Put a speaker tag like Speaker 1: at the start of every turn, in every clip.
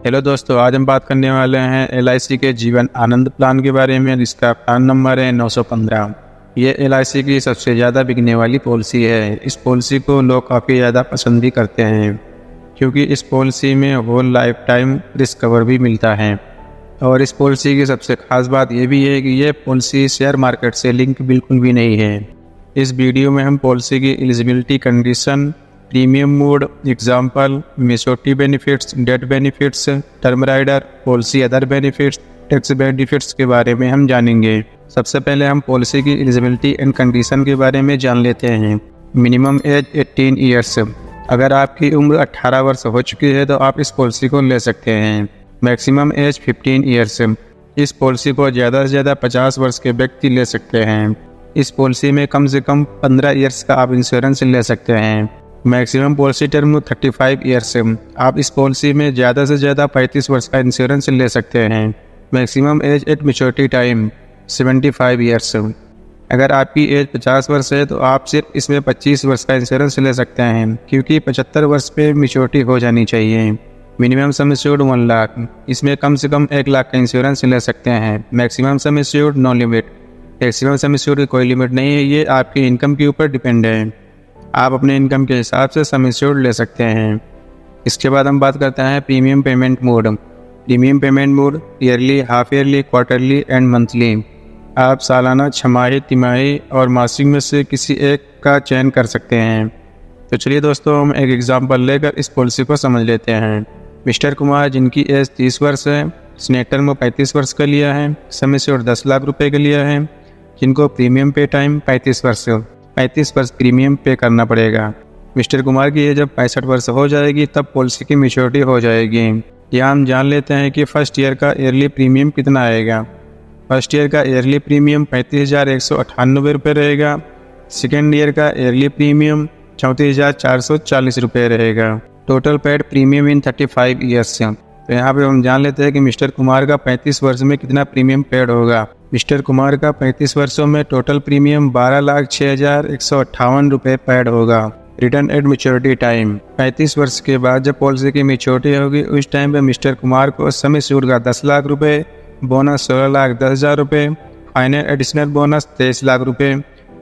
Speaker 1: Hello दोस्तों, आज हम बात करने वाले हैं LIC के जीवन आनंद प्लान के बारे में, जिसका प्लान नंबर है 915। ये LIC की सबसे ज़्यादा बिकने वाली पॉलिसी है। इस पॉलिसी को लोग काफ़ी ज़्यादा पसंद भी करते हैं क्योंकि इस पॉलिसी में whole life time risk cover भी मिलता है। और इस पॉलिसी की सबसे ख़ास बात ये भी है कि ये पॉलिसी शेयर मार्केट से लिंक बिल्कुल भी नहीं है। इस वीडियो में हम पॉलिसी की eligibility condition, premium mode, example, maturity benefits, death benefits, term rider, policy other benefits, tax benefits के बारे में हम जानेंगे। सबसे पहले हम पॉलिसी की एलिजिबिलिटी एंड कंडीशन के बारे में जान लेते हैं। Minimum age 18 years. अगर आपकी उम्र 18 वर्ष हो चुकी है तो आप इस पॉलिसी को ले सकते हैं। Maximum age 15 years. इस पॉलिसी को ज़्यादा से ज़्यादा 50 वर्ष के व्यक्ति ले सकते हैं। इस पॉलिसी में कम से कम 15 ईयर्स का आप इंश्योरेंस ले सकते हैं। Maximum policy term 35 years. आप इस पॉलिसी में ज़्यादा से ज़्यादा 35 वर्ष का इंश्योरेंस ले सकते हैं। Maximum age at maturity time 75 years. अगर आपकी एज 50 वर्ष है तो आप सिर्फ इसमें 25 वर्ष का इंश्योरेंस ले सकते हैं क्योंकि 75 वर्ष पे मैच्योरिटी हो जानी चाहिए। Minimum sum assured 1 lakh. इसमें कम से कम 1 लाख का इंश्योरेंस ले सकते हैं। Maximum sum assured no limit. Maximum sum assured की कोई लिमिट नहीं है, ये आपकी इनकम के ऊपर डिपेंड है। आप अपने इनकम के हिसाब से सम एश्योर्ड ले सकते हैं। इसके बाद हम बात करते हैं premium payment mode. Premium payment mode yearly, half yearly, quarterly and monthly. आप सालाना, छमाही, तिमाही और मासिक में से किसी एक का चयन कर सकते हैं। तो चलिए दोस्तों, हम एक एग्जांपल लेकर इस पॉलिसी को समझ लेते हैं। मिस्टर कुमार, जिनकी एज 30 वर्ष है, जिसने टर्म 35 वर्ष का लिया है, सम एश्योर्ड 10 लाख रुपए का लिया है, जिनको प्रीमियम पे टाइम 35 वर्ष प्रीमियम पे करना पड़ेगा। मिस्टर कुमार की एज जब 65 वर्ष हो जाएगी तब पॉलिसी की मैच्योरिटी हो जाएगी। यहाँ हम जान लेते हैं कि फर्स्ट ईयर का ईयरली प्रीमियम कितना आएगा। फर्स्ट ईयर का ईयरली प्रीमियम 35,198 रुपये रहेगा। सेकेंड ईयर का ईयरली प्रीमियम 34,440 रुपये रहेगा। टोटल पेड प्रीमियम इन 35 ईयर्स। तो यहाँ पे हम जान लेते हैं कि मिस्टर कुमार का 35 वर्ष में कितना प्रीमियम पेड होगा। मिस्टर कुमार का 35 वर्षों में टोटल प्रीमियम 12,06,158 रुपये पेड होगा। Return at maturity time. 35 वर्ष के बाद जब पॉलिसी की मैच्योरिटी होगी उस टाइम पे मिस्टर कुमार को सम एश्योर्ड का 10 लाख रुपये, बोनस 16,10,000 रुपये, फाइनल एडिशनल बोनस 23 लाख रुपये,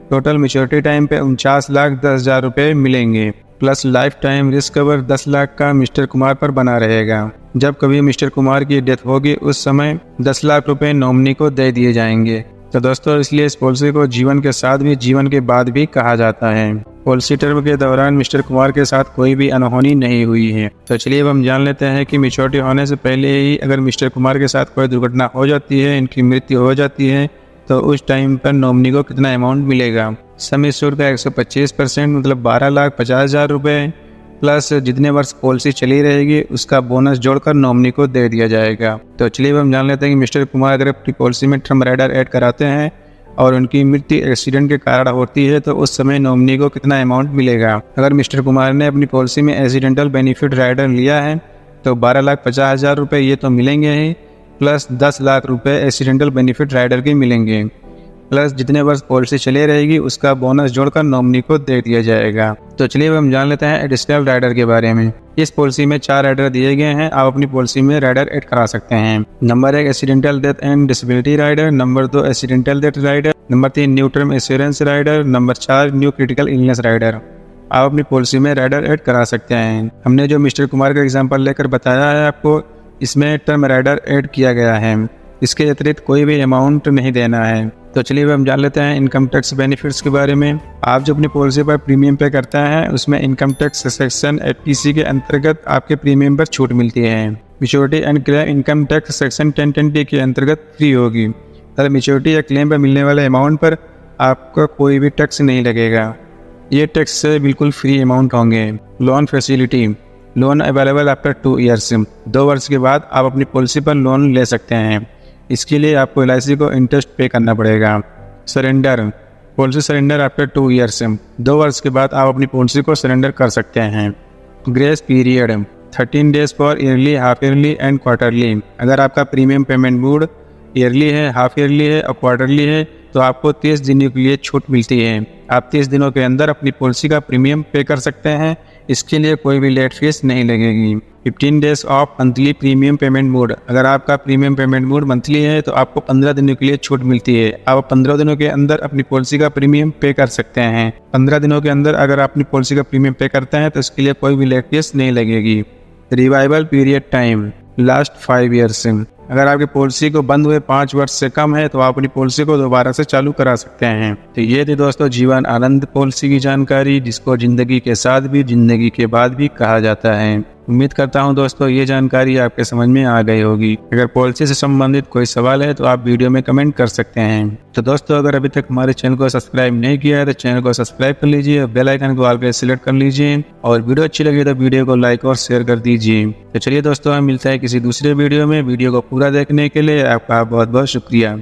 Speaker 1: टोटल मैच्योरिटी टाइम पे 49,10,000 रुपये मिलेंगे। Plus life time risk cover 10 lakh का मिस्टर कुमार पर बना रहेगा। जब कभी मिस्टर कुमार की डेथ होगी उस समय 10 लाख रुपए नॉमिनी को दे दिए जाएंगे। तो दोस्तों, इसलिए इस पॉलिसी को जीवन के साथ भी, जीवन के बाद भी कहा जाता है। पॉलिसी टर्म के दौरान मिस्टर कुमार के साथ कोई भी अनहोनी नहीं हुई है। तो चलिए अब हम जान लेते हैं कि मैच्योरिटी होने से पहले ही अगर मिस्टर कुमार के साथ कोई दुर्घटना हो जाती है, इनकी मृत्यु हो जाती है, तो उस टाइम पर नॉमिनी को कितना अमाउंट मिलेगा। सम एश्योर्ड का 125% मतलब 12,50,000 रुपये, प्लस जितने वर्ष पॉलिसी चली रहेगी उसका बोनस जोड़कर नॉमिनी को दे दिया जाएगा। तो चलिए हम जान लेते हैं कि मिस्टर कुमार अगर अपनी पॉलिसी में टर्म राइडर ऐड कराते हैं और उनकी मृत्यु एक्सीडेंट के कारण होती है तो उस समय नॉमिनी को कितना अमाउंट मिलेगा। अगर मिस्टर कुमार ने अपनी पॉलिसी में एक्सीडेंटल बेनिफिट राइडर लिया है तो 12,50,000 रुपये ये तो मिलेंगे ही, प्लस 10 लाख रुपये एक्सीडेंटल बेनिफिट राइडर के मिलेंगे, प्लस जितने वर्ष पॉलिसी चली रहेगी उसका बोनस जोड़कर नॉमिनी को दे दिया जाएगा। तो चलिए हम जान लेते हैं एडिशनल राइडर के बारे में। इस पॉलिसी में 4 राइडर दिए गए हैं। आप अपनी पॉलिसी में राइडर ऐड करा सकते हैं। Number 1 accidental death and disability rider, number 2 accidental death rider, number 3 new term assurance rider, number 4 new critical illness rider. आप अपनी पॉलिसी में राइडर ऐड करा सकते हैं। हमने जो मिस्टर कुमार का एग्जाम्पल लेकर बताया है आपको, इसमें टर्म राइडर ऐड किया गया है। इसके अतिरिक्त कोई भी अमाउंट नहीं देना है। तो चलिए हम जान लेते हैं इनकम टैक्स बेनिफिट्स के बारे में। आप जो अपनी पॉलिसी पर प्रीमियम पे करते हैं उसमें इनकम टैक्स सेक्शन 80C के अंतर्गत आपके प्रीमियम पर छूट मिलती है। Maturity and claim income tax section 1010D के अंतर्गत फ्री होगी। अगर मैच्योरिटी या क्लेम पर मिलने वाले अमाउंट पर आपका कोई भी टैक्स नहीं लगेगा। ये टैक्स से बिल्कुल फ्री अमाउंट होंगे। Loan facility, loan available after 2 years. 2 वर्ष के बाद आप अपनी पॉलिसी पर लोन ले सकते हैं। इसके लिए आपको LIC को इंटरेस्ट पे करना पड़ेगा। Surrender, policy surrender after 2 years. 2 वर्ष के बाद आप अपनी पॉलिसी को सरेंडर कर सकते हैं। Grace period 13 days for yearly, half yearly and quarterly. अगर आपका प्रीमियम पेमेंट मोड ईयरली है, हाफ ईयरली है और क्वार्टरली है तो आपको 30 दिनों के लिए छूट मिलती है। आप 30 दिनों के अंदर अपनी पॉलिसी का प्रीमियम पे कर सकते हैं। इसके लिए कोई भी लेट फीस नहीं लगेगी। 15 days of monthly premium payment mode. अगर आपका प्रीमियम पेमेंट मोड मंथली है तो आपको 15 दिनों के लिए छूट मिलती है। आप 15 दिनों के अंदर अपनी पॉलिसी का प्रीमियम पे कर सकते हैं। 15 दिनों के अंदर अगर आप अपनी पॉलिसी का प्रीमियम पे करते हैं तो इसके लिए कोई भी लेट फीस नहीं लगेगी। Revival period time last 5 years. अगर आपकी पॉलिसी को बंद हुए 5 वर्ष से कम है तो आप अपनी पॉलिसी को दोबारा से चालू करा सकते हैं। तो ये थी दोस्तों जीवन आनंद पॉलिसी की जानकारी, जिसको जिंदगी के साथ भी जिंदगी के बाद भी कहा जाता है। उम्मीद करता हूं दोस्तों ये जानकारी आपके समझ में आ गई होगी। अगर पॉलिसी से संबंधित कोई सवाल है तो आप वीडियो में कमेंट कर सकते हैं। तो दोस्तों अगर अभी तक हमारे चैनल को सब्सक्राइब नहीं किया है तो चैनल को सब्सक्राइब कर लीजिए, बेल आइकन को ऑल पे सिलेक्ट कर लीजिए और वीडियो अच्छी लगी तो वीडियो को लाइक और शेयर कर दीजिए। तो चलिए दोस्तों हम मिलते हैं किसी दूसरे वीडियो में। वीडियो को पूरा देखने के लिए आपका बहुत बहुत शुक्रिया।